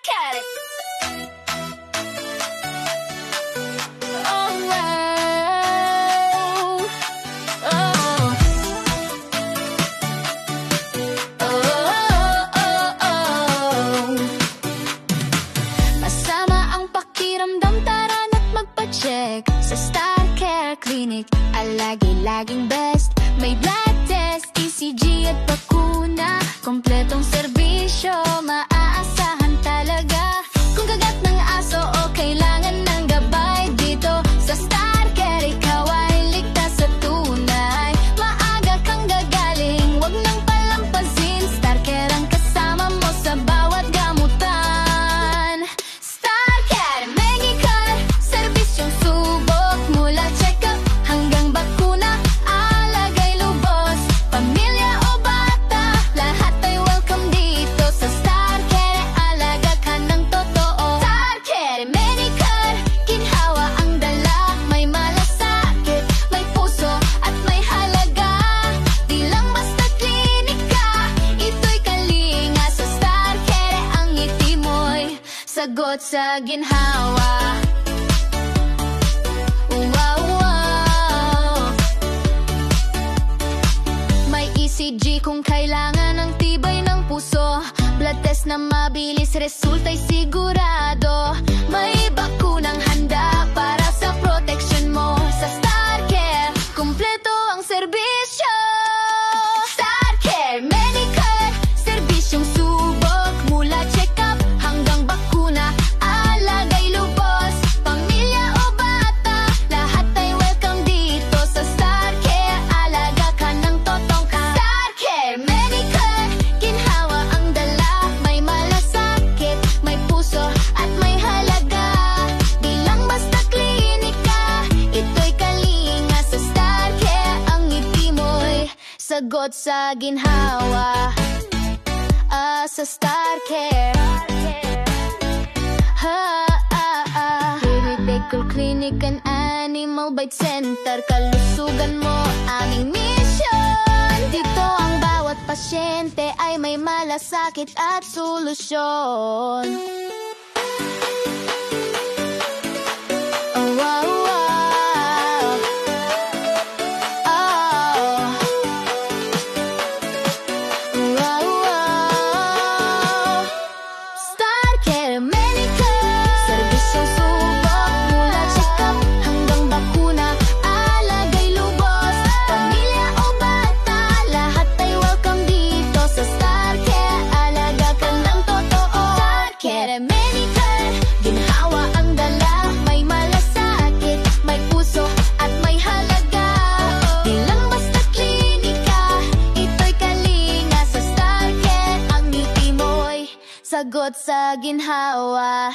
Care. Oh, wow. Oh. Masama ang pakiramdam, tara na't magpa-check sa Star Care Clinic. Laging best. May blood test, ECG at bakuna. Kompletong serbisyo, maaasahan talaga. Kung kagat ng aso o kailangan ng gabay, dito sa Star Care ikaw ay ligtas sa tunay. Maaga kang gagaling, wag nang palampasin. Star Care ang kasama mo sa bawat gamutan. Star Care Medical, serbisyong subok mula check-up hanggang bakuna. Alagay lubos, pamilya o bata, lahat ay welcome dito sa Star Care. Alaga ka ng totoo. Star Care Medical, ginhawa ang dala. May malasakit, may puso at may halaga. Di lang basta klinika, ito'y kalinga. Sa Star Care ang ngiti mo'y sagot sa ginhawa. Wow, wow. May ECG kung kailangan ng tibay ng puso. Blood test na mabilis, resulta'y sigurado. May bakunang handa para sa protection mo. Sa Star Care, kumpleto ang serbisyo. Star Care Medical, serbisyong subok mula check-up hanggang bakuna. Alagay lubos, pamilya o bata, lahat ay welcome dito sa Star Care. Alaga ka ng totong Star Care Medical, ginhawa ang dala. May malasakit, may puso at may halaga. Di lang basta klinika, ito'y kalinga. Sa Star Care ang ngiti mo'y sagot sa ginhawa. Sa Star Care. Medical Clinic and Animal Bite Center, kalusugan mo aming mission. Dito ang bawat pasyente ay may malasakit at solusyon. Oh, wow, wow. Oh. Wow, wow. Star Care Medical, serbisyong subok mula check-up hanggang bakuna. Alagay lubos, pamilya o bata, lahat ay welcome dito sa Star Care. Alaga ka ng totoo. Star Care Medical, ginhawa ang dala. May malasakit, may puso at may halaga. Di lang basta klinika, ito'y kalinga. Sa Star Care ang ngiti mo'y sagot sa ginhawa.